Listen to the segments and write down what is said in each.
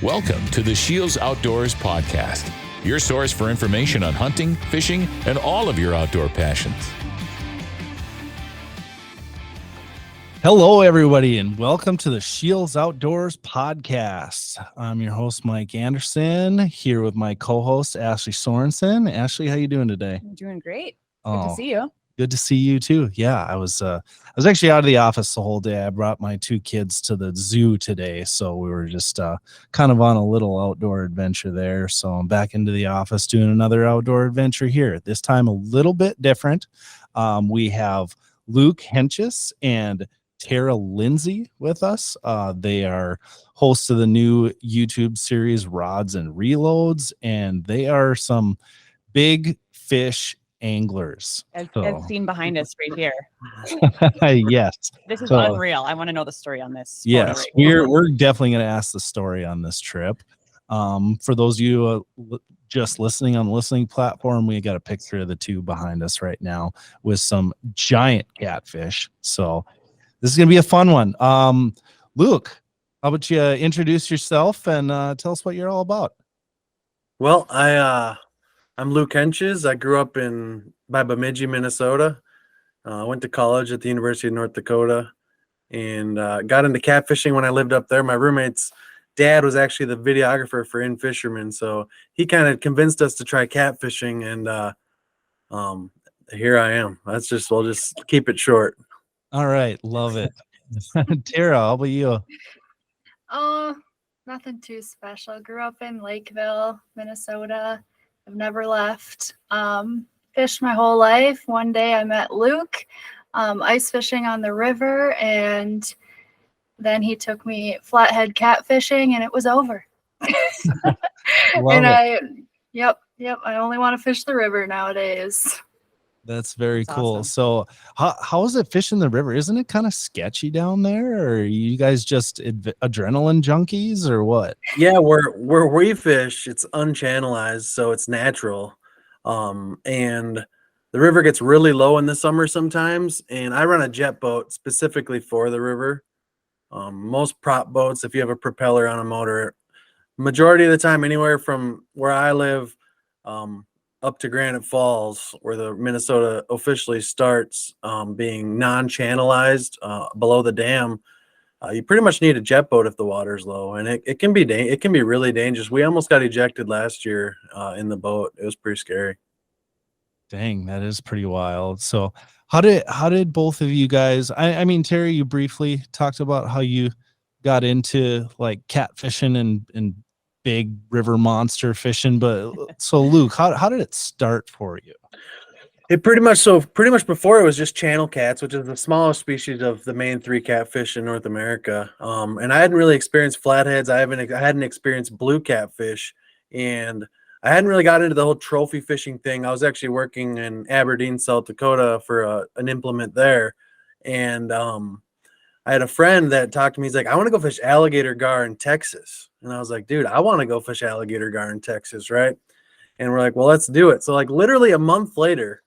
Welcome to the SCHEELS Outdoors podcast, your source for information on hunting, fishing, and all of your outdoor passions. Hello, everybody, and welcome to the SCHEELS Outdoors podcast. I'm your host, Mike Anderson, here with my co-host, Ashley Sorensen. Ashley, how you doing today? I'm doing great. Good to see you. Good to see you too. Yeah, I was actually out of the office the whole day. I brought my two kids to the zoo today, so we were just kind of on a little outdoor adventure there. So I'm back into the office doing another outdoor adventure here. This time a little bit different. We have Luke Hentges and Tera Lindsay with us. They are hosts of the new YouTube series Rods and Reloads, and they are some big fish anglers. As seen behind us right here. Yes. This is unreal. I want to know the story on this. Yes, we're definitely going to ask the story on this trip. For those of you just listening on the listening platform, we got a picture of the two behind us right now with some giant catfish. So this is going to be a fun one. Luke, how about you introduce yourself and tell us what you're all about? Well, I'm Luke Hentges. I grew up by Bemidji, Minnesota. I went to college at the University of North Dakota and got into catfishing when I lived up there. My roommate's dad was actually the videographer for In Fisherman, so he kind of convinced us to try catfishing, and here I am. We'll just keep it short. All right, love it. Tera, how about you? Oh, nothing too special. Grew up in Lakeville, Minnesota. I've never left. Fished my whole life. One day I met Luke ice fishing on the river, and then he took me flathead catfishing, and it was over. I only want to fish the river nowadays. That's very cool. Awesome. So how is it fishing the river? Isn't it kind of sketchy down there? Or are you guys just adrenaline junkies or what? Yeah, where we fish, it's unchannelized, so it's natural. And the river gets really low in the summer sometimes, and I run a jet boat specifically for the river. Most prop boats, if you have a propeller on a motor, majority of the time, anywhere from where I live up to Granite Falls, where the Minnesota officially starts being non-channelized below the dam, you pretty much need a jet boat if the water's low, and it can be really dangerous. We almost got ejected last year in the boat. It was pretty scary. Dang, that is pretty wild. So how did both of you guys, I mean, Terry, you briefly talked about how you got into like catfishing and big river monster fishing, but so Luke, how did it start for you? It pretty much before it was just channel cats, which is the smallest species of the main three catfish in North America. And I hadn't really experienced flatheads. I hadn't experienced blue catfish, and I hadn't really got into the whole trophy fishing thing. I was actually working in Aberdeen, South Dakota for an implement there, and I had a friend that talked to me. He's like, I want to go fish alligator gar in Texas. And I was like, dude, I want to go fish alligator gar in Texas, right? And we're like, well, let's do it. So like literally a month later,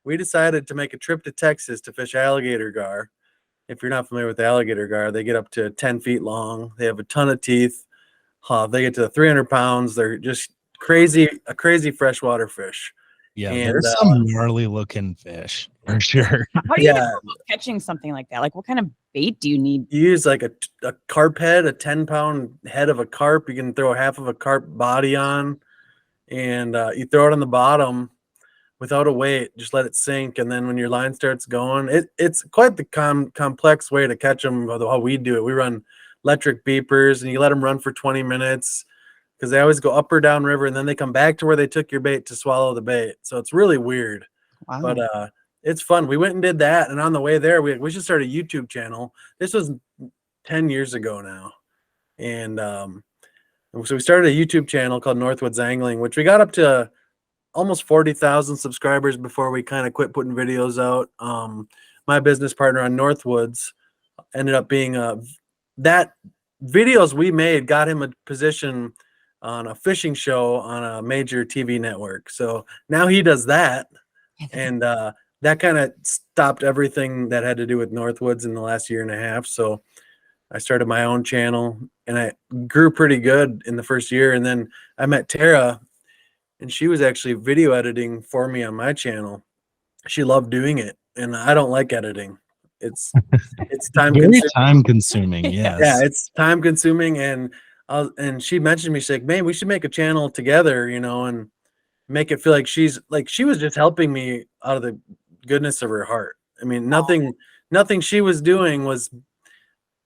we decided to make a trip to Texas to fish alligator gar. If you're not familiar with alligator gar, they get up to 10 feet long. They have a ton of teeth. They get to 300 pounds. They're just a crazy freshwater fish. Yeah, and there's some gnarly looking fish for sure. How do you go about catching something like that? Like, what kind of bait do you need? You use like a carp head, a 10-pound head of a carp. You can throw half of a carp body on, and you throw it on the bottom without a weight. Just let it sink, and then when your line starts going, it's quite the complex way to catch them. How we do it, we run electric beepers, and you let them run for 20 minutes because they always go up or down river, and then they come back to where they took your bait to swallow the bait. So it's really weird. Wow. But it's fun. We went and did that, and on the way there, we should start a YouTube channel. This was 10 years ago now, and so we started a YouTube channel called Northwoods Angling, which we got up to almost 40,000 subscribers before we kind of quit putting videos out. My business partner on Northwoods ended up being that videos we made got him a position on a fishing show on a major TV network. So now he does that, and that kind of stopped everything that had to do with Northwoods in the last year and a half. So I started my own channel, and I grew pretty good in the first year. And then I met Tera, and she was actually video editing for me on my channel. She loved doing it, and I don't like editing. It's time Very consuming. time consuming. Yes. Yeah, it's time consuming. And she mentioned me, she's like, man, we should make a channel together, and make it feel like she was just helping me out of the goodness of her heart. I mean, nothing she was doing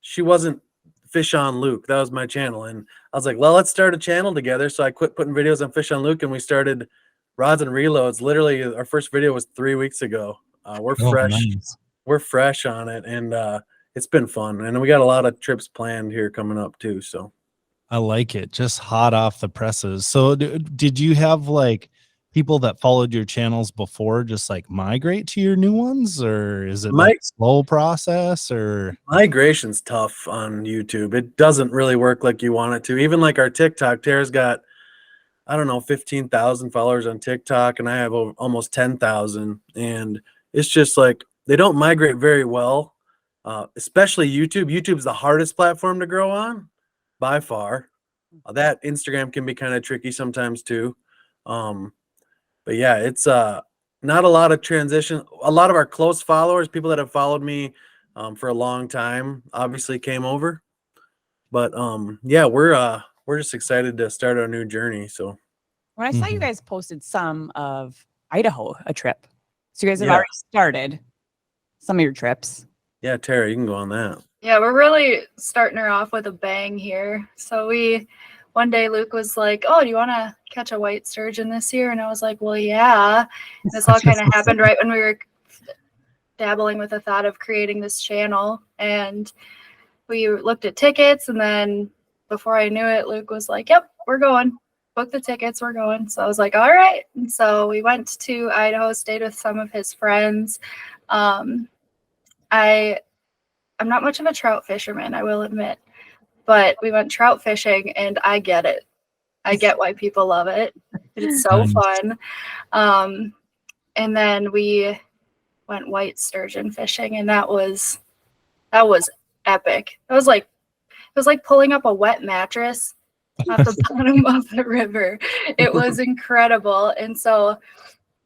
she wasn't Fish on Luke. That was my channel. And I was like, well, let's start a channel together. So I quit putting videos on Fish on Luke, and we started Rods and Reloads. Literally, our first video was 3 weeks ago. We're fresh. Nice. We're fresh on it, and it's been fun. And we got a lot of trips planned here coming up too. So I like it. Just hot off the presses. So did you have like people that followed your channels before just like migrate to your new ones, or is it like a slow process? Or migration's tough on YouTube. It doesn't really work like you want it to. Even like our TikTok, Tara's got, I don't know, 15,000 followers on TikTok, and I have almost 10,000. And it's just like they don't migrate very well, especially YouTube. YouTube's the hardest platform to grow on by far. That Instagram can be kind of tricky sometimes too. But yeah, it's not a lot of transition. A lot of our close followers, people that have followed me for a long time, obviously came over. But yeah, we're just excited to start our new journey. So when I saw you guys posted some of Idaho, a trip, so you guys have already started some of your trips. Yeah, Tara, you can go on that. Yeah, we're really starting her off with a bang here. So one day Luke was like, oh, do you want to catch a white sturgeon this year? And I was like, well, yeah. And this all kind of happened right when we were dabbling with the thought of creating this channel. And we looked at tickets, and then before I knew it, Luke was like, yep, we're going. Book the tickets, we're going. So I was like, all right. And so we went to Idaho, stayed with some of his friends. I'm not much of a trout fisherman, I will admit, but we went trout fishing, and I get it. I get why people love it. It's so fun. And then we went white sturgeon fishing, and that was epic. It was like pulling up a wet mattress off the bottom of the river. It was incredible. And so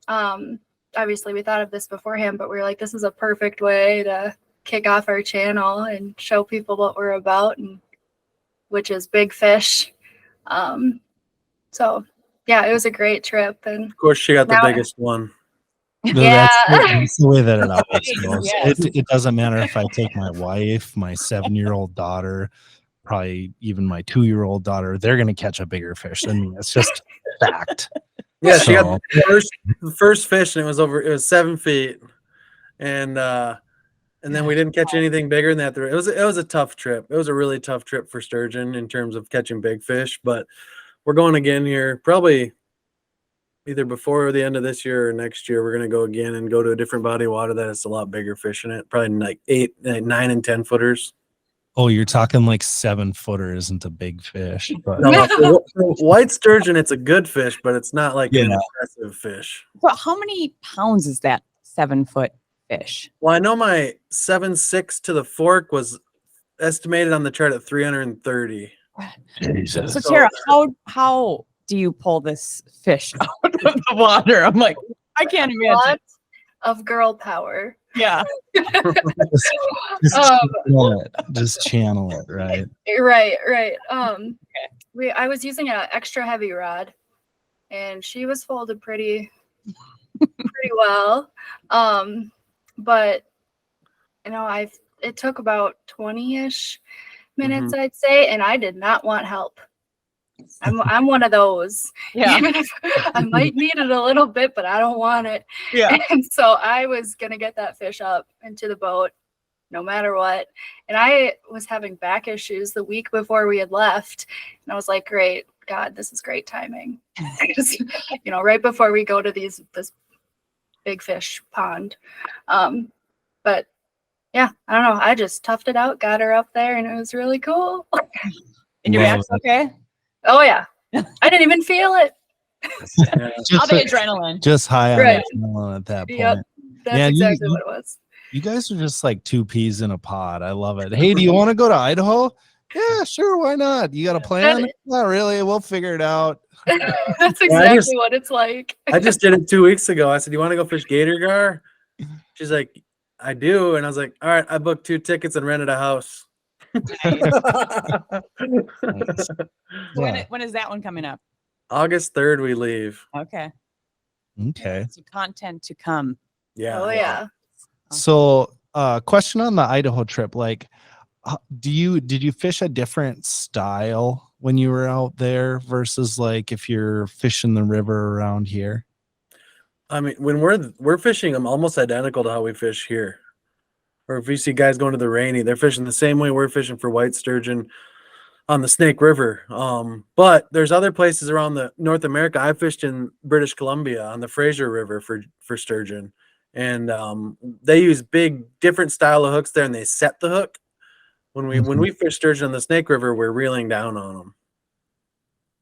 obviously we thought of this beforehand, but we were like, this is a perfect way to kick off our channel and show people what we're about, and which is big fish. So yeah, it was a great trip. And of course she got the biggest one. Yeah. That's the way that it always goes. Yes. It doesn't matter if I take my wife, my 7-year-old daughter, probably even my 2-year-old daughter, they're going to catch a bigger fish than me. It's just fact. Yeah, she got the first fish, and it was 7 feet. And then we didn't catch anything bigger than that. It was a tough trip. It was a really tough trip for sturgeon in terms of catching big fish, but we're going again here, probably either before the end of this year or next year. We're going to go again and go to a different body of water that has a lot bigger fish in it, probably like 9 and 10 footers. Oh, you're talking like 7-footer isn't a big fish. But No, for white sturgeon, it's a good fish, but it's not like an impressive fish. But how many pounds is that 7-foot fish? Well, I know my 7.6 to the fork was estimated on the chart at 330. Jesus. So Tara, how do you pull this fish out of the water? I'm like, I can't imagine. Lot of girl power. Yeah. Just channel it, right? Right. I was using an extra heavy rod, and she was folded pretty well. But it took about 20-ish minutes, I'd say, and I did not want help. I'm one of those. Yeah. Even if I might need it a little bit, but I don't want it. Yeah. And so I was gonna get that fish up into the boat no matter what. And I was having back issues the week before we had left. And I was like, great, God, this is great timing. Right before we go to this big fish pond. But yeah, I don't know. I just toughed it out, got her up there, and it was really cool. And your back's okay? Oh yeah. I didn't even feel it. All the adrenaline. Just high on Right. adrenaline at that point. Yep. That's exactly what it was. You guys are just like 2 peas in a pod. I love it. Hey, do you want to go to Idaho? Yeah, sure. Why not? You got a plan? Not really. We'll figure it out. That's exactly what it's like. I just did it 2 weeks ago. I said, "You want to go fish gator gar?" She's like, "I do," and I was like, "All right." I booked 2 tickets and rented a house. Nice. Yeah. When is that one coming up? August 3rd, we leave. Okay. Okay. So content to come. Yeah. Oh yeah. So, question on the Idaho trip, like, did you fish a different style when you were out there versus like if you're fishing the river around here? I mean, when we're fishing, I'm almost identical to how we fish here. Or if you see guys going to the Rainy, they're fishing the same way we're fishing for white sturgeon on the Snake River. But there's other places around the North America. I fished in British Columbia on the Fraser River for sturgeon, and they use big different style of hooks there, and they set the hook. When we fish sturgeon on the Snake River, we're reeling down on them.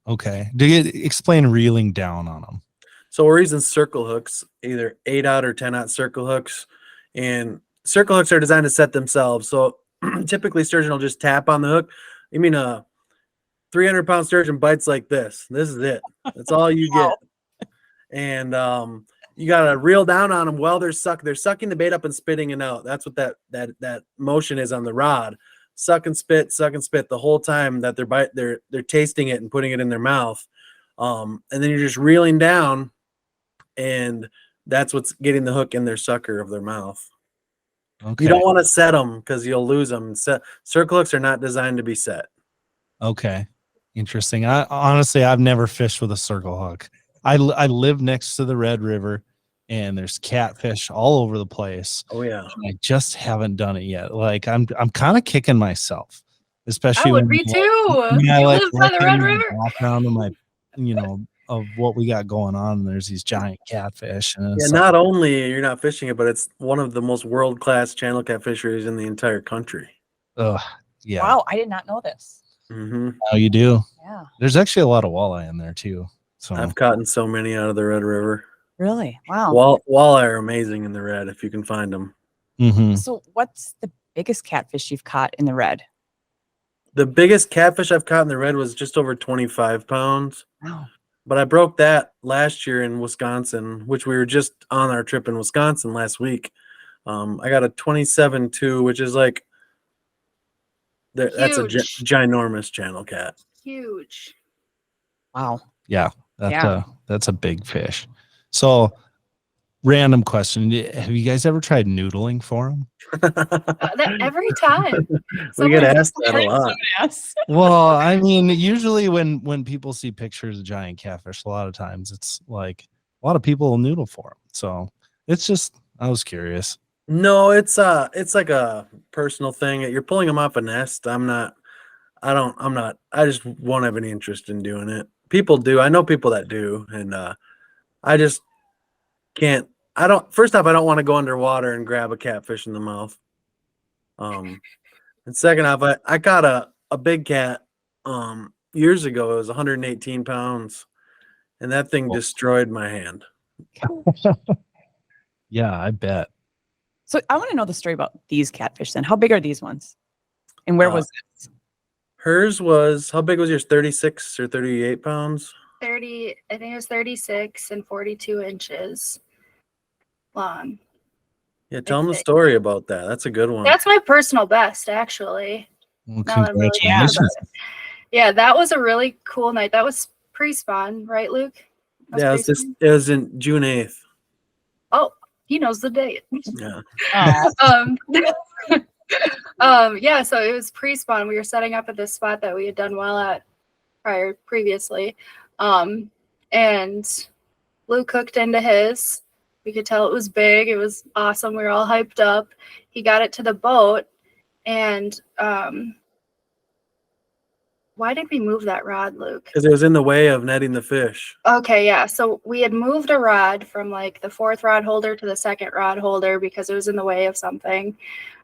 Okay. Do you explain reeling down on them? So we're using circle hooks, either 8-aught or 10-aught circle hooks, and circle hooks are designed to set themselves. So typically sturgeon will just tap on the hook. You mean a 300-pound sturgeon bites like this. This is it. That's all you get. And you got to reel down on them while they're sucking the bait up and spitting it out. That's what that motion is on the rod. Suck and spit the whole time that they're tasting it and putting it in their mouth. And then you're just reeling down, and that's what's getting the hook in their sucker of their mouth. Okay. You don't want to set them because you'll lose them. Circle hooks are not designed to be set. Okay. Interesting. I've never fished with a circle hook. I live next to the Red River, and there's catfish all over the place. Oh yeah. I just haven't done it yet. Like I'm kind of kicking myself, especially I would be too. Yeah, You like live by the Red River. background of my, of what we got going on. And there's these giant catfish. And Yeah, not only you're not fishing it, but it's one of the most world-class channel cat fisheries in the entire country. Yeah. Wow, I did not know this. Mm-hmm. Oh, you do? Yeah. There's actually a lot of walleye in there too. So I've caught so many out of the Red River. Really? Wow. Walleye are amazing in the Red if you can find them. Mhm. So what's the biggest catfish you've caught in the Red? The biggest catfish I've caught in the Red was just over 25 pounds. Wow. But I broke that last year in Wisconsin, which we were just on our trip in Wisconsin last week. I got a 27.2, which is like that's a ginormous channel cat. Huge. Wow. Yeah, that's a big fish. So, random question: have you guys ever tried noodling for them? Every time. We get asked that a lot. Well, I mean, usually when people see pictures of giant catfish, a lot of times it's like a lot of people will noodle for them. So it's just, I was curious. No, it's like a personal thing. You're pulling them off a nest. I just won't have any interest in doing it. People do. I know people that do, and I just can't. First off, I don't want to go underwater and grab a catfish in the mouth. And second off, I caught a big cat years ago. It was 118 pounds, and that thing destroyed my hand. Yeah, I bet. So I want to know the story about these catfish then. How big are these ones? And where was this? Hers was, how big was yours? 36 or 38 pounds? 30, I think it was 36 and 42 inches long. Yeah, tell them the story about that. That's a good one. That's my personal best, actually. Well, Now that I'm really thinking about congratulations. it. Yeah, that was a really cool night. That was pre-spawn, right, Luke? Yeah, it was in June 8th. Oh, he knows the date. Yeah. Yeah, so it was pre-spawn. We were setting up at this spot that we had done well at previously. And Luke hooked into his. We could tell it was big. It was awesome. We were all hyped up. He got it to the boat, and why did we move that rod, Luke? Because it was in the way of netting the fish. Okay, yeah. So we had moved a rod from like the 4th rod holder to the 2nd rod holder because it was in the way of something.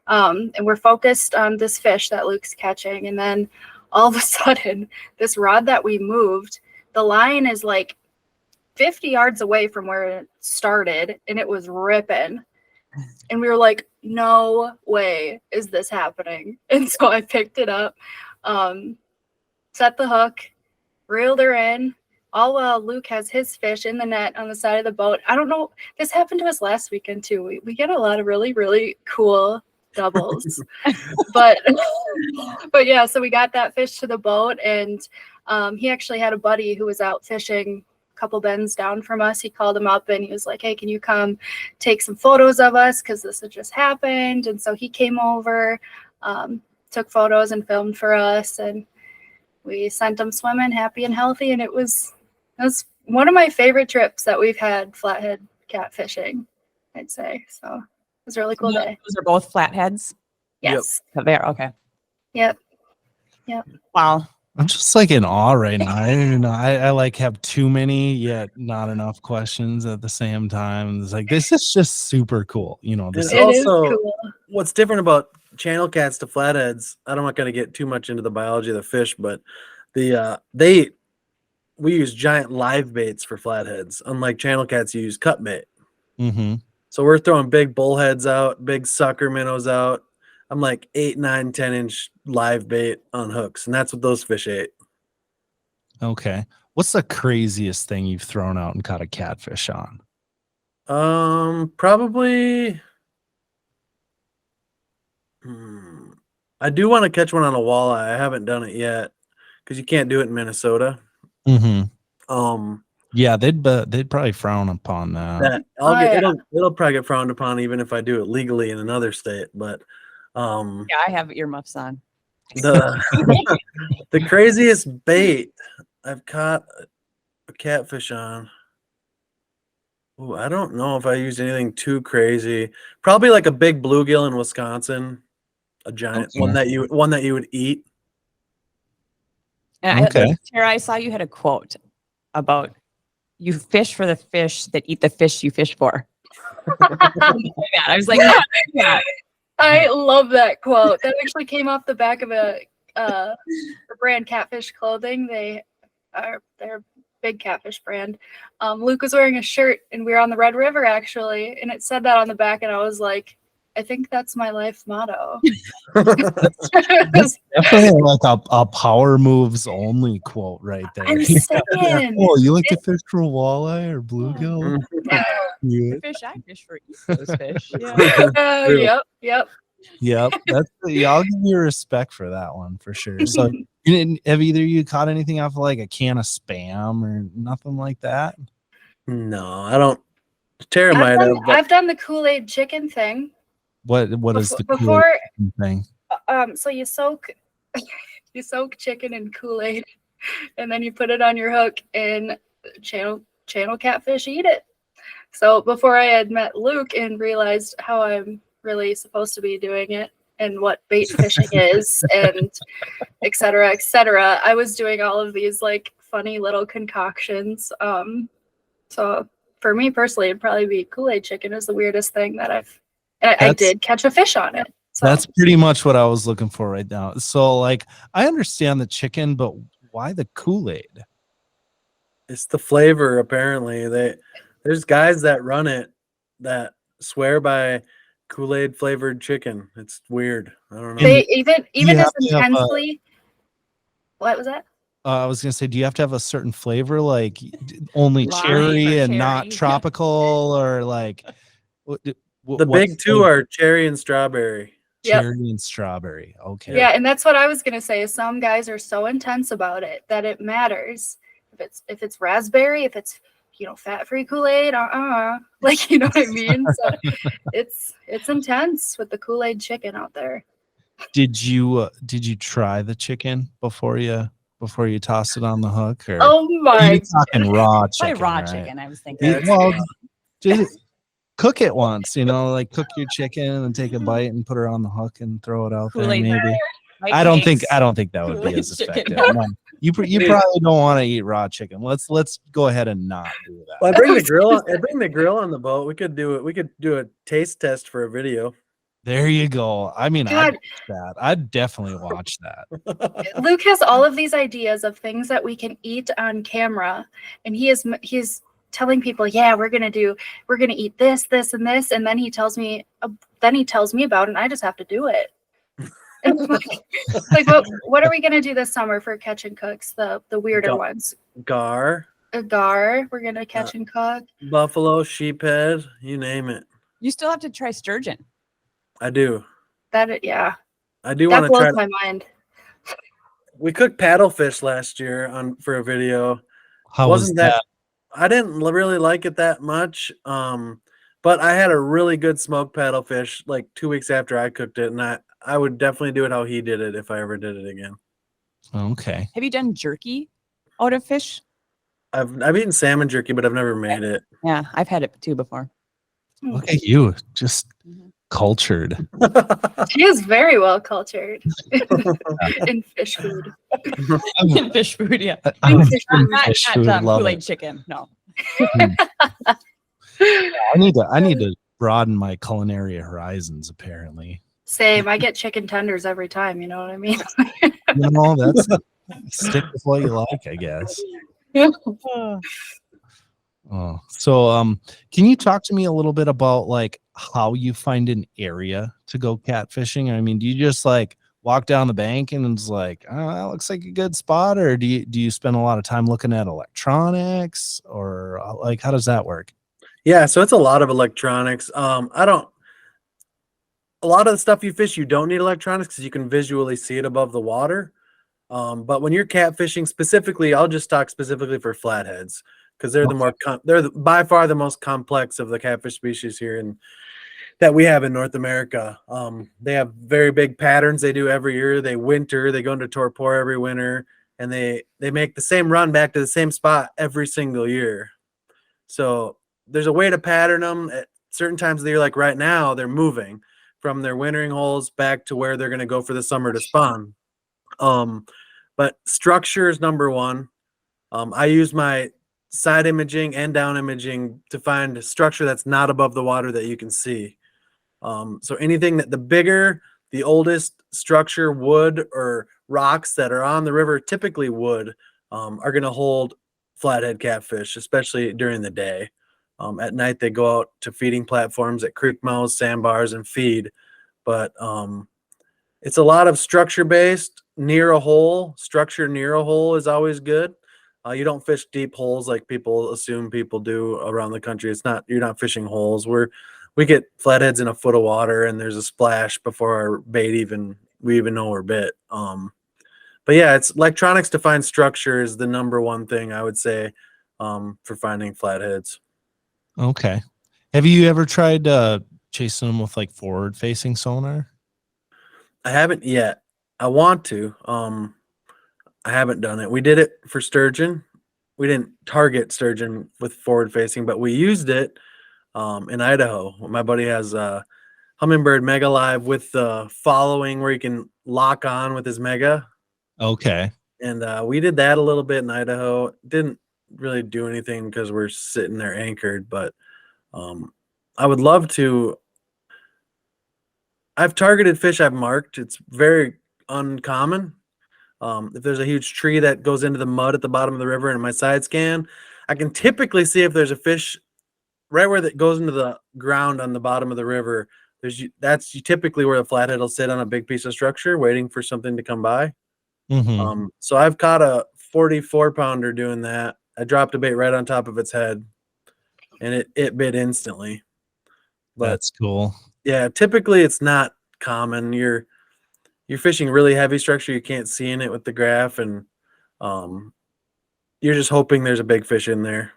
And we're focused on this fish that Luke's catching. And then all of a sudden, this rod that we moved, the line is like 50 yards away from where it started, and it was ripping. And we were like, no way is this happening. And so I picked it up. Set the hook, reeled her in, all while Luke has his fish in the net on the side of the boat. I don't know. This happened to us last weekend too. We get a lot of really, really cool doubles. but yeah, so we got that fish to the boat, and he actually had a buddy who was out fishing a couple bends down from us. He called him up and he was like, hey, can you come take some photos of us, because this had just happened? And so he came over, took photos and filmed for us, and we sent him swimming happy and healthy. And it was one of my favorite trips that we've had, flathead catfishing, I'd say. So it was a really cool day. Those are both flatheads? Yes. Yep. There, okay. Yep. Wow. I'm just like in awe right now. I like have too many yet not enough questions at the same time. It's like, this is just super cool. This And It is also, cool. what's different about channel cats to flatheads, I'm not going to get too much into the biology of the fish, but we use giant live baits for flatheads, unlike channel cats use cut bait. Mm-hmm. So we're throwing big bullheads out, big sucker minnows out. I'm like 8, 9, 10-inch live bait on hooks, and that's what those fish ate. Okay. What's the craziest thing you've thrown out and caught a catfish on? Probably. I do want to catch one on a walleye. I haven't done it yet because you can't do it in Minnesota. Mm-hmm. Yeah, they'd probably frown upon that. It'll probably get frowned upon even if I do it legally in another state. But Yeah, I have earmuffs on. the craziest bait I've caught a catfish on. Ooh, I don't know if I used anything too crazy. Probably like a big bluegill in Wisconsin, a giant one that you would eat. And Okay. Tara, I saw you had a quote about you fish for the fish that eat the fish you fish for. I was like, yeah. I love that quote. That actually came off the back of the brand Catfish clothing. They're a big catfish brand. Luke was wearing a shirt and we were on the Red River actually, and it said that on the back, and I was like, I think that's my life motto. That's definitely like a power moves only quote right there. I'm saying. Oh, you like to fish for walleye or bluegill? Yeah. The fish I fish for eat those fish. Yeah. Yep. Yep. I'll give you respect for that one for sure. So have either of you caught anything off of like a can of Spam or nothing like that? No, I don't. Tara might have. I've done the Kool-Aid chicken thing. What is the before thing? So you soak chicken in Kool-Aid, and then you put it on your hook, and channel catfish eat it. So before I had met Luke and realized how I'm really supposed to be doing it and what bait fishing is, and et cetera, I was doing all of these like funny little concoctions. So for me personally, it'd probably be Kool-Aid chicken is the weirdest thing that I did catch a fish on it. So. That's pretty much what I was looking for right now. So like, I understand the chicken, but why the Kool-Aid? It's the flavor. Apparently, there's guys that run it that swear by Kool-Aid flavored chicken. It's weird. I don't know. They even as intensely. What was that? I was gonna say, do you have to have a certain flavor, like only cherry and not tropical, or like? The big two are cherry and strawberry. Cherry and strawberry. Okay. Yeah, and that's what I was gonna say. Is some guys are so intense about it that it matters if it's raspberry, if it's fat-free Kool-Aid, like you know what I mean. So it's intense with the Kool-Aid chicken out there. Did you try the chicken before you tossed it on the hook? Or oh my! You're talking raw chicken. Probably raw right? chicken. I was thinking. Yeah, well, just cook it once, like cook your chicken and take a bite and put her on the hook and throw it out there. Maybe. I don't think that would be as effective. No. You probably don't want to eat raw chicken. Let's go ahead and not do that. Well, I bring the grill on the boat. We could do it. We could do a taste test for a video. There you go. I mean, I'd watch that. I'd definitely watch that. Luke has all of these ideas of things that we can eat on camera, and he's telling people, yeah, we're gonna eat this, and this, and then he tells me about it, and I just have to do it. Like what are we gonna do this summer for catch and cooks? The weirder ones. Gar, A gar. We're gonna catch and cook. buffalo, sheephead, you name it. You still have to try sturgeon. I do. Yeah. I do That want to try. blows my mind. We cooked paddlefish last year for a video. How was that? I didn't really like it that much. But I had a really good smoked paddlefish like 2 weeks after I cooked it, and I would definitely do it how he did it if I ever did it again. Okay. Have you done jerky out of fish? I've eaten salmon jerky, but I've never made it. Yeah, I've had it too before. Look at you, just cultured. She is very well cultured in fish food. In fish food, yeah. I'm Fish food. Not fish food, love Kool-Aid it. chicken. No. I need to broaden my culinary horizons. Apparently, Same. I get chicken tenders every time. You know what I mean? that's stick with what you like, I guess. Oh, so can you talk to me a little bit about like how you find an area to go catfishing? I mean, do you just like walk down the bank and it's like, oh, that looks like a good spot, or do you spend a lot of time looking at electronics, or like how does that work? Yeah, so it's a lot of electronics. A lot of the stuff you fish, you don't need electronics because you can visually see it above the water. But when you're catfishing specifically, I'll just talk specifically for flatheads because they're by far the most complex of the catfish species here and that we have in North America. They have very big patterns they do every year. They winter, they go into torpor every winter, and they make the same run back to the same spot every single year. So there's a way to pattern them at certain times of the year. Like right now, they're moving from their wintering holes back to where they're going to go for the summer to spawn. But structure is number one. I use my side imaging and down imaging to find a structure that's not above the water that you can see. So anything that the bigger, the oldest structure, wood or rocks that are on the river, typically wood, are going to hold flathead catfish, especially during the day. At night, they go out to feeding platforms at creek mouths, sandbars, and feed. But it's a lot of structure-based, near a hole. Structure near a hole is always good. You don't fish deep holes like people assume people do around the country. You're not fishing holes. We get flatheads in a foot of water, and there's a splash before our bait we even know we're bit. But yeah, it's electronics to find structure is the number one thing I would say for finding flatheads. Okay. Have you ever tried chasing them with like forward-facing sonar? I haven't yet. I want to. I haven't done it. We did it for sturgeon. We didn't target sturgeon with forward-facing, but we used it in Idaho. My buddy has a Humminbird Mega Live with the following where you can lock on with his Mega. Okay. And we did that a little bit in Idaho. Didn't really do anything because we're sitting there anchored, but I would love to. I've targeted fish I've marked. It's very uncommon. If there's a huge tree that goes into the mud at the bottom of the river in my side scan, I can typically see if there's a fish right where that goes into the ground on the bottom of the river. That's typically where the flathead will sit on a big piece of structure waiting for something to come by. Mm-hmm. So I've caught a 44-pounder doing that. I dropped a bait right on top of its head, and it bit instantly. But that's cool. Yeah, typically it's not common. You're fishing really heavy structure. You can't see in it with the graph, and you're just hoping there's a big fish in there.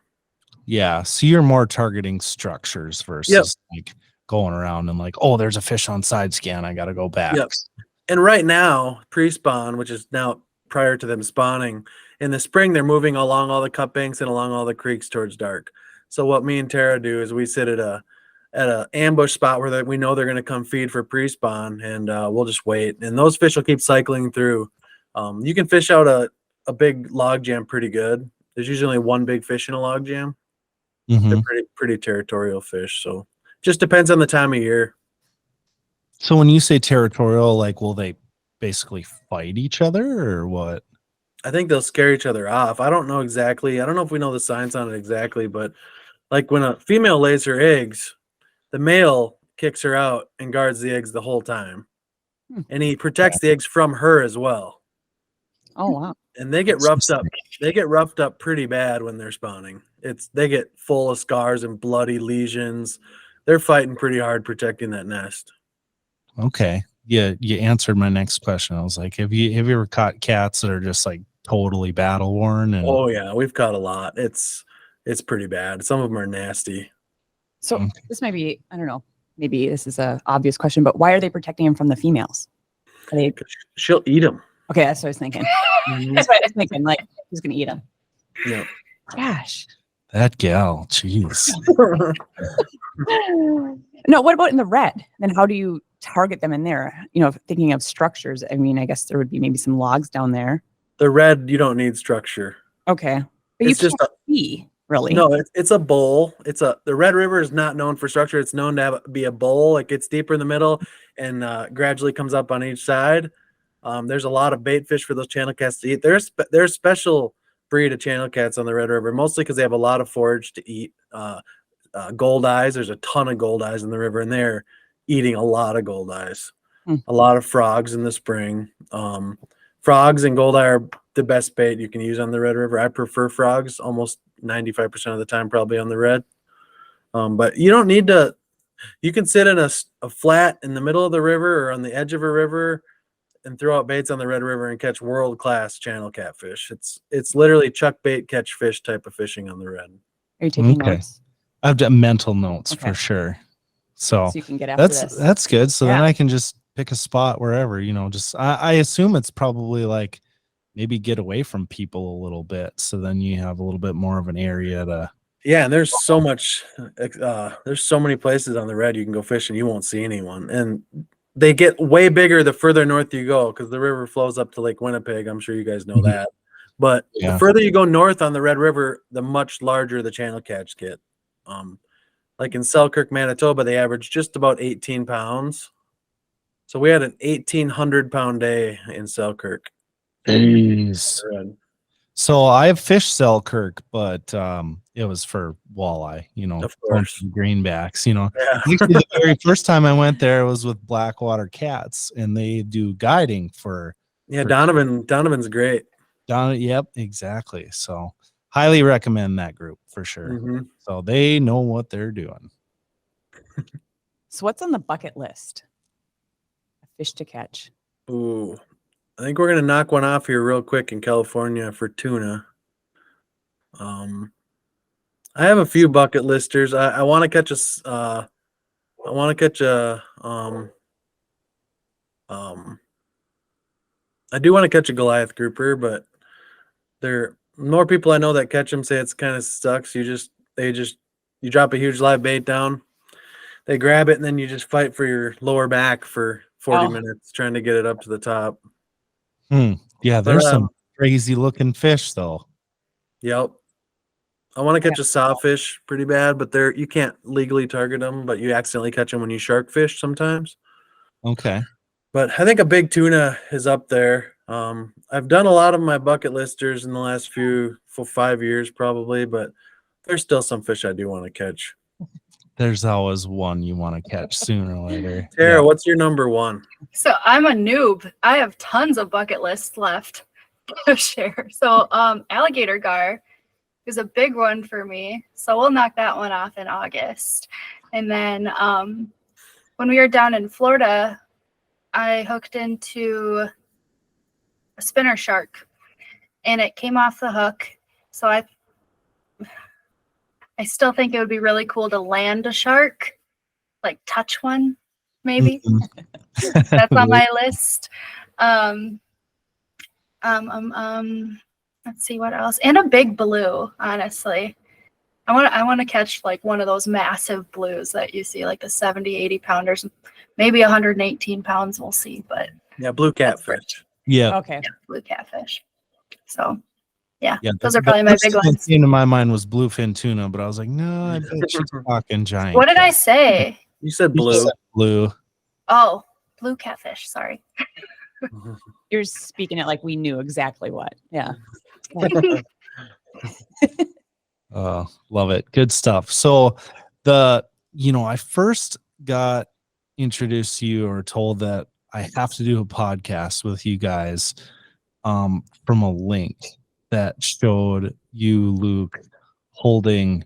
Yeah, so you're more targeting structures versus like going around and like, oh, there's a fish on side scan, I got to go back. Yep. And right now, pre-spawn, which is now prior to them spawning, in the spring they're moving along all the cut banks and along all the creeks towards dark. So what me and Tera do is we sit at a ambush spot where we know they're going to come feed for pre-spawn, and we'll just wait. And those fish will keep cycling through. You can fish out a big log jam pretty good. There's usually only one big fish in a log jam. Mm-hmm. They're pretty territorial fish. So just depends on the time of year. So when you say territorial, like, will they basically fight each other or what? I think they'll scare each other off. I don't know exactly. I don't know if we know the science on it exactly, but like when a female lays her eggs, the male kicks her out and guards the eggs the whole time. and he protects the eggs from her as well. Oh wow. And they get roughed up. They get roughed up pretty bad when they're spawning. They get full of scars and bloody lesions. They're fighting pretty hard protecting that nest. Okay. Yeah, you answered my next question. I was like, have you ever caught cats that are just like totally battle worn? And Oh yeah, we've caught a lot. It's pretty bad. Some of them are nasty. So this might be, I don't know, maybe this is a obvious question, but why are they protecting him from the females? Are they, She'll eat them. okay, that's what I was thinking. That's what I was thinking. Like, who's gonna eat him? Yeah. Gosh. that gal, jeez. No, what about in the red? Then how do you target them in there? You know, thinking of structures, I mean, I guess there would be maybe some logs down there. The red, you don't need structure. Okay. But It's you just can't see, really. No, it's a bowl. The Red River is not known for structure. It's known to be a bowl. It gets deeper in the middle and gradually comes up on each side. There's a lot of bait fish for those channel cats to eat. There's special breed of channel cats on the Red River, mostly because they have a lot of forage to eat. Gold eyes. There's a ton of gold eyes in the river, and they're eating a lot of gold eyes. A lot of frogs in the spring. Frogs and gold eye are the best bait you can use on the Red River. I prefer frogs almost 95% of the time, probably on the red. But you don't need to. You can sit in a flat in the middle of the river or on the edge of a river and throw out baits on the Red River and catch world-class channel catfish. It's literally chuck bait, catch fish type of fishing on the red. Are you taking notes? I've done mental notes Okay. for sure. So You can get after that's this. good. So then Yeah. I can just pick a spot wherever, just I assume it's probably like maybe get away from people a little bit. So then you have a little bit more of an area to. Yeah, and there's so many places on the red you can go fishing. You won't see anyone. And they get way bigger the further north you go because the river flows up to Lake Winnipeg. I'm sure you guys know that. But the further you go north on the Red River, the much larger the channel cats get. Like in Selkirk, Manitoba, they average just about 18 pounds. So we had an 1,800-pound day in Selkirk. Jeez. So I've fished Selkirk, but it was for walleye, Of course. greenbacks, Yeah. Actually, the very first time I went there was with Blackwater Cats, and they do guiding for. Yeah, Donovan's great. Yep, exactly. So highly recommend that group for sure. Mm-hmm. So they know what they're doing. So what's on the bucket list? A fish to catch. Ooh, I think we're gonna knock one off here real quick in California for tuna. I have a few bucket listers. I want to catch a I do want to catch a Goliath grouper, but more people I know that catch them say it's kind of sucks. You drop a huge live bait down, they grab it, and then you just fight for your lower back for 40 minutes trying to get it up to the top. Yeah, there's some crazy looking fish though. Yep. I want to catch a sawfish pretty bad, but you can't legally target them, but you accidentally catch them when you shark fish sometimes. Okay. But I think a big tuna is up there. I've done a lot of my bucket listers in the last 5 years probably, but there's still some fish I do want to catch. There's always one you want to catch sooner or later. Tara, what's your number one? So I'm a noob. I have tons of bucket lists left to share. So alligator gar is a big one for me. So we'll knock that one off in August. And then when we were down in Florida, I hooked into a spinner shark and it came off the hook. So I still think it would be really cool to land a shark, like touch one, maybe. That's on my list. Let's see what else. And a big blue, honestly. I want to catch like one of those massive blues that you see, like the 70, 80 pounders, maybe 118 pounds. We'll see, but yeah, blue catfish. Yeah. Okay. Yeah, blue catfish. So yeah, Yeah, those are probably my big ones. The thing in my mind was bluefin tuna, but I was like, no, I bet she's talking giant. What did I say? You said You blue. said blue. Oh, blue catfish. Sorry. You're speaking it like we knew exactly what. Yeah. Love it. Good stuff. So I first got introduced to you or told that I have to do a podcast with you guys from a link that showed you, Luke, holding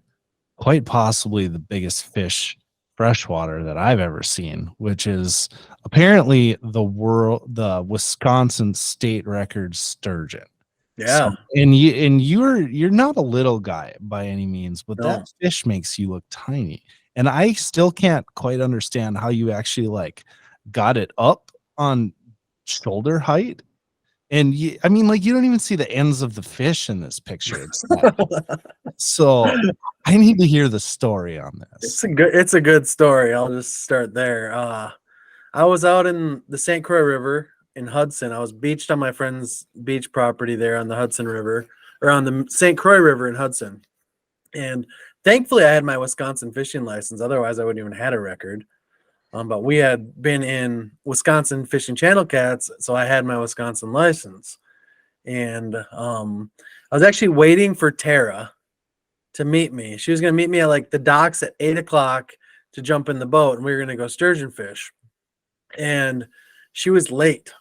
quite possibly the biggest fish freshwater that I've ever seen, which is apparently the Wisconsin state record sturgeon. Yeah. So, and you're not a little guy by any means, but No. that fish makes you look tiny. And I still can't quite understand how you actually like got it up on shoulder height. And I mean, like, you don't even see the ends of the fish in this picture. So I need to hear the story on this. It's a good story. I'll just start there. I was out in the St. Croix River in Hudson. I was beached on my friend's beach property there on the Hudson River, or on the St. Croix River in Hudson. And thankfully I had my Wisconsin fishing license. Otherwise I wouldn't even had a record. But we had been in Wisconsin fishing channel cats, so I had my Wisconsin license. And I was actually waiting for Tera to meet me. She was going to meet me at like the docks at 8 o'clock to jump in the boat, and we were going to go sturgeon fish. And she was late.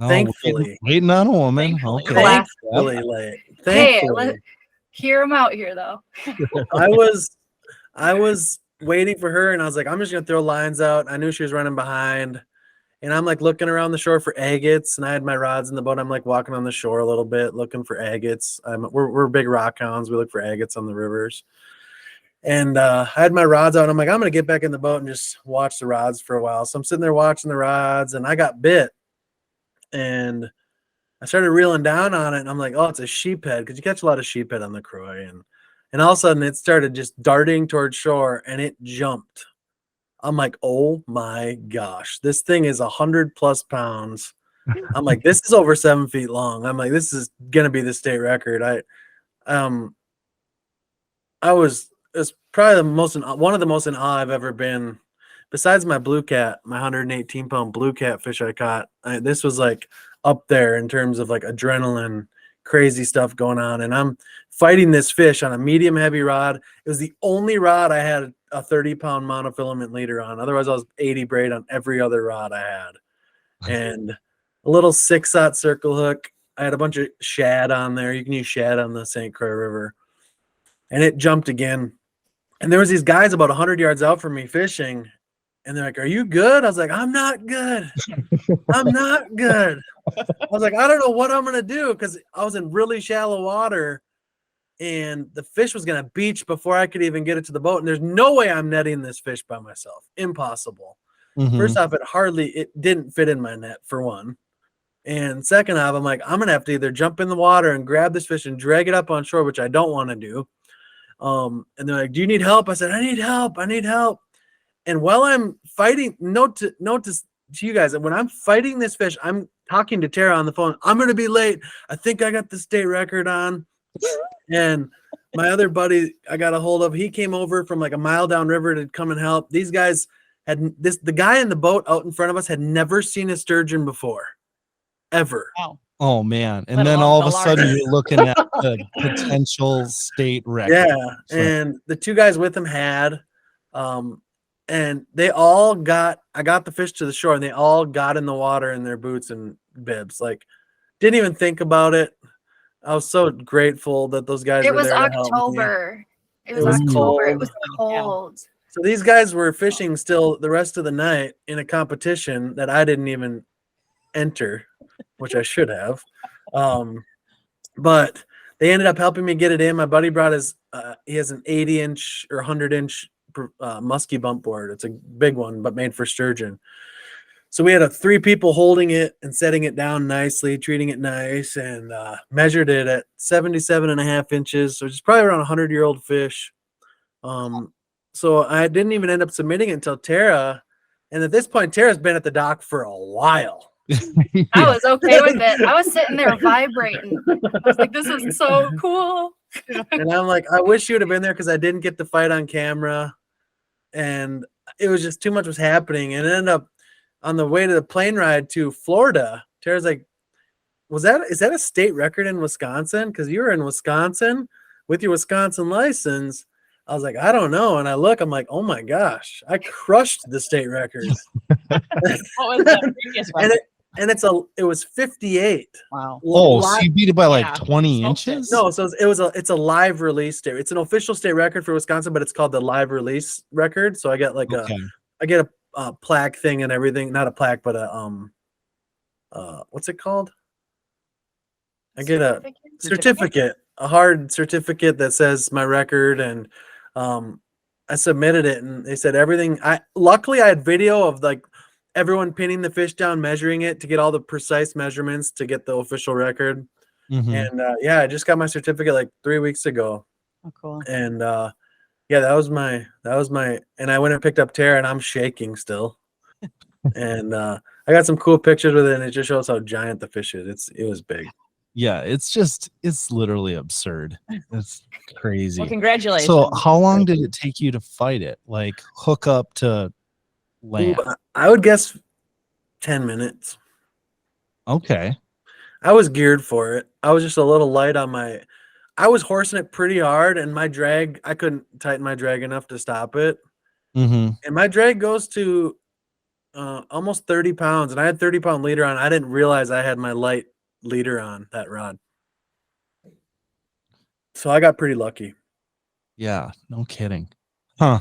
Oh, Thankfully. waiting on a woman. Okay. Thankfully late. Thankfully. Hey, hear him out here though. I was waiting for her, and I was like, I'm just gonna throw lines out. I knew she was running behind, and I'm like looking around the shore for agates, and I had my rods in the boat. I'm like walking on the shore a little bit looking for agates. We're big rock hounds. We look for agates on the rivers. And I had my rods out. I'm like, I'm gonna get back in the boat and just watch the rods for a while. So I'm sitting there watching the rods, and I got bit, and I started reeling down on it, and I'm like, oh, it's a sheephead, because you catch a lot of sheephead on the Croix. And all of a sudden it started just darting towards shore, and it jumped. I'm like, oh my gosh, this thing is 100+ pounds. I'm like, this is over 7 feet long. I'm like, this is gonna be the state record. It's probably one of the most in awe I've ever been. Besides my blue cat, my 118-pound blue cat fish I caught, this was like up there in terms of like adrenaline, crazy stuff going on. And I'm fighting this fish on a medium heavy rod. It was the only rod I had a 30-pound monofilament leader on. Otherwise I was 80 braid on every other rod I had. And a little 6-aught circle hook. I had a bunch of shad on there. You can use shad on the St. Croix River. And it jumped again. And there was these guys about 100 yards out from me fishing. And they're like, are you good? I was like, I'm not good. I'm not good. I was like, I don't know what I'm going to do, because I was in really shallow water, and the fish was going to beach before I could even get it to the boat. And there's no way I'm netting this fish by myself. Impossible. Mhm. First off, it didn't fit in my net, for one. And second off, I'm like, I'm going to have to either jump in the water and grab this fish and drag it up on shore, which I don't want to do. And they're like, do you need help? I said, I need help. I need help. And while I'm fighting, note to you guys, when I'm fighting this fish, I'm talking to Tera on the phone. I'm going to be late. I think I got the state record on. And my other buddy I got a hold of, he came over from like a mile downriver to come and help. These guys the guy in the boat out in front of us had never seen a sturgeon before, ever. Wow. Oh man. And Let then alone all of the a sudden large. you're looking at the potential state record. Yeah. So- And the two guys with him had, and I got the fish to the shore, and they all got in the water in their boots and bibs. Like, didn't even think about it. I was so grateful that those guys It were was there to help me. October. It was was October. It cold. was cold. So these guys were fishing still the rest of the night in a competition that I didn't even enter, which I should have. But they ended up helping me get it in. My buddy brought he has an 80-inch or 100-inch musky bump board. It's a big one, but made for sturgeon. So we had 3 people holding it and setting it down nicely, treating it nice, and measured it at 77.5 inches. So it's probably around a 100-year-old fish. So I didn't even end up submitting it until Tera. And at this point, Tera's been at the dock for a while. I was okay with it. I was sitting there vibrating. I was like, this is so cool. And I'm like, I wish you would have been there, because I didn't get to fight on camera. And it was just too much was happening. And it ended up on the way to the plane ride to Florida. Tara's like, is that a state record in Wisconsin? Because you were in Wisconsin with your Wisconsin license. I was like, I don't know. And I look, I'm like, oh my gosh, I crushed the state record. was the previous and record? it was 58. Wow. Oh, so you beat it by like Yeah. 20 So inches? No, so it's a live release state. It's an official state record for Wisconsin, but it's called the live release record. So I get like Okay. I get a plaque thing and everything. Not a plaque, but a what's it called? I get a certificate, a hard certificate that says my record, and I submitted it, and they said everything. Luckily I had video of like everyone pinning the fish down, measuring it to get all the precise measurements to get the official record. Mhm. And yeah, I just got my certificate like 3 weeks ago. Oh, cool. And yeah, that was my and I went and picked up Tera, and I'm shaking still. And I got some cool pictures with it, and it just shows how giant the fish is. It was big. Yeah, it's literally absurd. It's crazy. Well, congratulations. So how long did it take you to fight it? Like hook up to land? Ooh, I would guess 10 minutes. Okay. I was geared for it. I was just a little light on my I was horsing it pretty hard, and my drag, I couldn't tighten my drag enough to stop it. Mm-hmm. And my drag goes to almost 30 pounds, and I had 30-pound leader on. I didn't realize I had my light leader on that rod. So I got pretty lucky. Yeah, no kidding. Huh.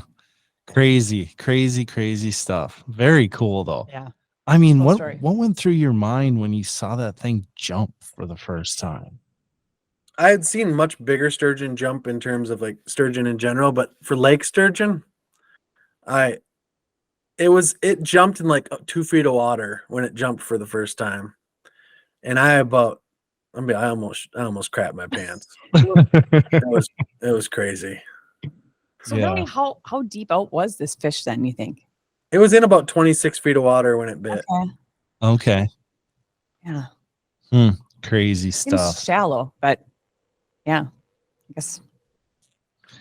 Crazy, crazy, crazy stuff. Very cool though. Yeah. I mean, Cool what story. went through your mind when you saw that thing jump for the first time? I had seen much bigger sturgeon jump in terms of like sturgeon in general, but for lake sturgeon, it jumped in like 2 feet of water when it jumped for the first time. And I almost crapped my pants. It was crazy. So Yeah. really, how deep out was this fish then, you think? It was in about 26 feet of water when it bit. Okay. Okay. Yeah. Crazy Seems stuff. shallow, but yeah. I guess.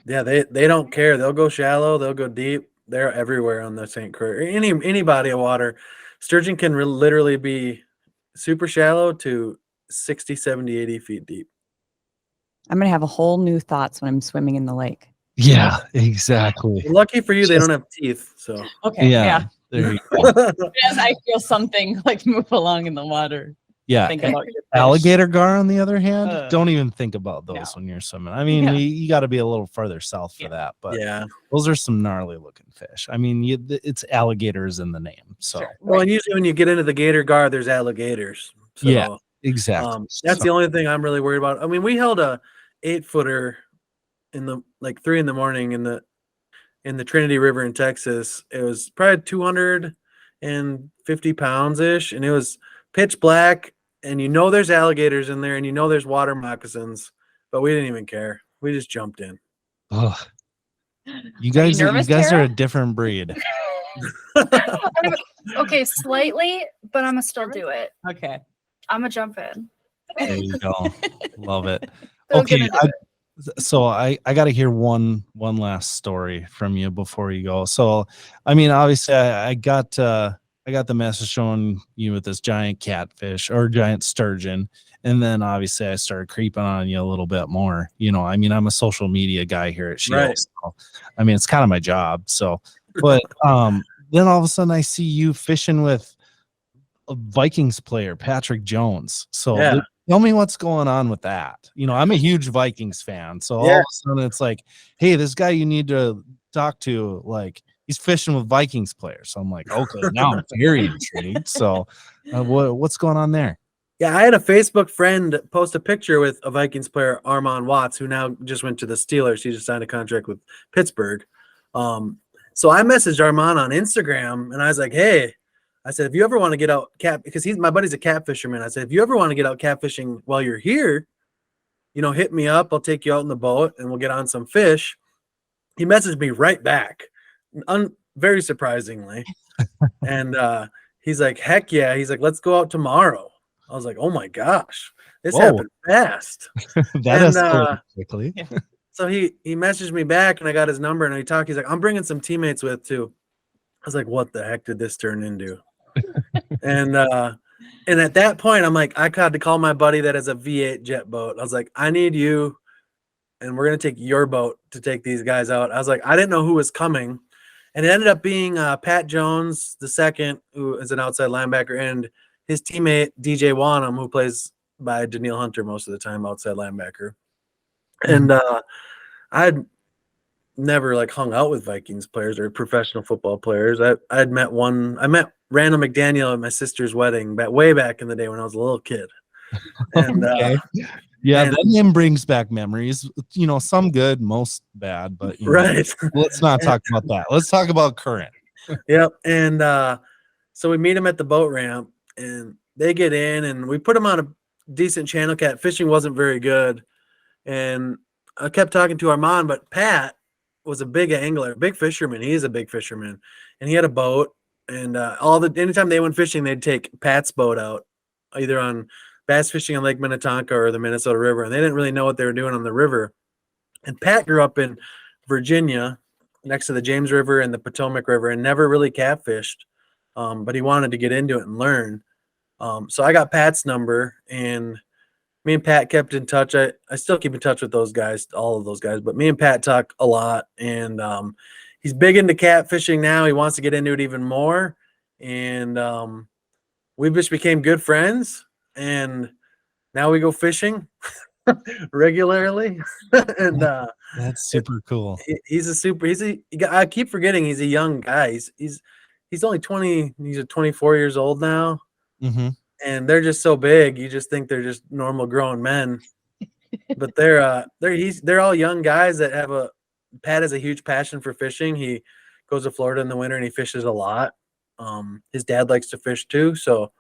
Yeah, they don't care. They'll go shallow, they'll go deep. They're everywhere on the St. Croix. Any body of water. Sturgeon can literally be super shallow to 60, 70, 80 feet deep. I'm gonna have a whole new thoughts when I'm swimming in the lake. Yeah, exactly. Lucky for you, they don't have teeth. So Okay. Yeah. There you go. As I feel something like move along in the water. Yeah. Think about your fish. Alligator gar, on the other hand, Ugh. don't even think about those No. when you're swimming. I mean, Yeah. you got to be a little further south for Yeah. that, but yeah. those are some gnarly looking fish. I mean, it's alligators in the name. So, Sure. Well, Right. and usually when you get into the gator guard, there's alligators. So, Yeah, exactly. that's So- the only thing I'm really worried about. I mean, we held a 8-footer in the like 3 in the morning in the Trinity River in Texas. It was probably 250 pounds ish, and it was pitch black. And there's alligators in there, and there's water moccasins, but we didn't even care. We just jumped in. Ugh. You guys nervous, are Tara? a different breed. Okay, slightly, but I'm gonna still do it. Okay. I'm gonna jump in. There you go. Love it. Still Okay, gonna do so I got to hear one last story from you before you go. So, I mean, obviously, I got the message showing you with this giant catfish or giant sturgeon, and then obviously I started creeping on you a little bit more. I mean, I'm a social media guy here at SCHEELS. Right. So, I mean, it's kind of my job. So, but then all of a sudden I see you fishing with a Vikings player, Patrick Jones. So Yeah. tell me what's going on with that. I'm a huge Vikings fan. So all Yeah. of a sudden it's like, hey, this guy you need to talk to, like, he's fishing with Vikings players. So I'm like, okay, now I'm very intrigued. So what's going on there? Yeah, I had a Facebook friend post a picture with a Vikings player, Armand Watts, who now just went to the Steelers. He just signed a contract with Pittsburgh. So I messaged Armand on Instagram, and I was like, hey, I said, if you ever want to get out because my buddy's a cat fisherman. I said, if you ever want to get out catfishing while you're here, hit me up. I'll take you out in the boat, and we'll get on some fish. He messaged me right back, very surprisingly. And he's like, heck yeah. He's like, let's go out tomorrow. I was like, oh my gosh, this Whoa. happened fast. That And, escalated quickly. So he messaged me back, and I got his number, and he's like, I'm bringing some teammates with too. I was like, what the heck did this turn into? And at that point, I'm like, I had to call my buddy that has a V8 jet boat. I was like, I need you, and we're gonna take your boat to take these guys out. I was like, I didn't know who was coming, And it ended up being Pat Jones, the second, who is an outside linebacker, and his teammate DJ Wanham, who plays by Daniil Hunter most of the time, outside linebacker. And I'd never like hung out with Vikings players or professional football players. I met Randall McDaniel at my sister's wedding way back in the day when I was a little kid. And Okay. Yeah, that name brings back memories. You know, some good, most bad, but you know, right. let's not talk about that. Let's talk about current. Yep. And so we meet them at the boat ramp, and they get in, and we put them on a decent channel cat. Fishing wasn't very good, and I kept talking to Armand, but Pat was a big angler, big fisherman. He is a big fisherman, and he had a boat. And anytime they went fishing, they'd take Pat's boat out, either on bass fishing on Lake Minnetonka or the Minnesota River, and they didn't really know what they were doing on the river. And Pat grew up in Virginia, next to the James River and the Potomac River, and never really catfished, but he wanted to get into it and learn. So I got Pat's number, and me and Pat kept in touch. I still keep in touch with those guys, all of those guys, but me and Pat talk a lot, and he's big into catfishing now. He wants to get into it even more, and we just became good friends. And now we go fishing regularly. And That's super cool. I keep forgetting he's a young guy. He's only 20. He's 24 years old now. Mm-hmm. And they're just so big. You just think they're just normal grown men. But they're all young guys that have Pat has a huge passion for fishing. He goes to Florida in the winter and he fishes a lot. His dad likes to fish too. So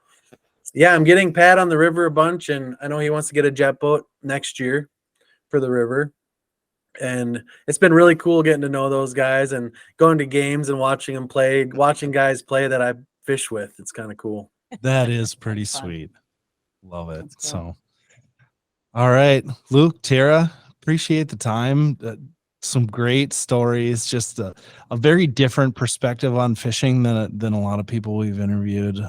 yeah, I'm getting Pat on the river a bunch, and I know he wants to get a jet boat next year for the river. And it's been really cool getting to know those guys and going to games and watching guys play that I fish with. It's kind of cool. That is pretty sweet. Love it. Cool. So, all right, Luke, Tera, appreciate the time. Some great stories, just a very different perspective on fishing than a lot of people we've interviewed.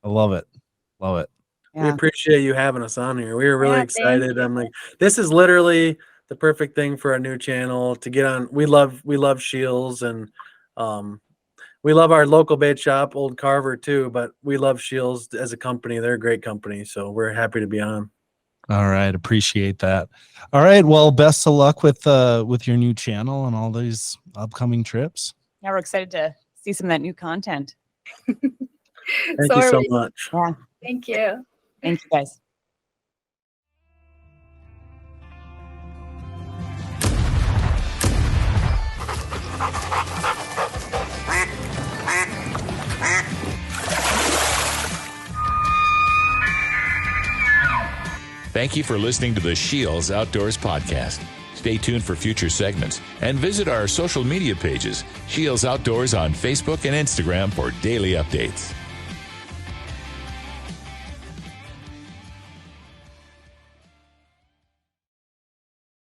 I love it. Love it. Yeah. We appreciate you having us on here. We were really excited. I'm like, this is literally the perfect thing for our new channel to get on. We love SCHEELS, and we love our local bait shop, Old Carver, too, but we love SCHEELS as a company. They're a great company, so we're happy to be on. All right, appreciate that. All right, well, best of luck with your new channel and all these upcoming trips. Yeah, we're excited to see some of that new content. Thank you so much. Yeah. Thank you. Thank you, guys. Thank you for listening to the SCHEELS Outdoors podcast. Stay tuned for future segments and visit our social media pages, SCHEELS Outdoors on Facebook and Instagram for daily updates.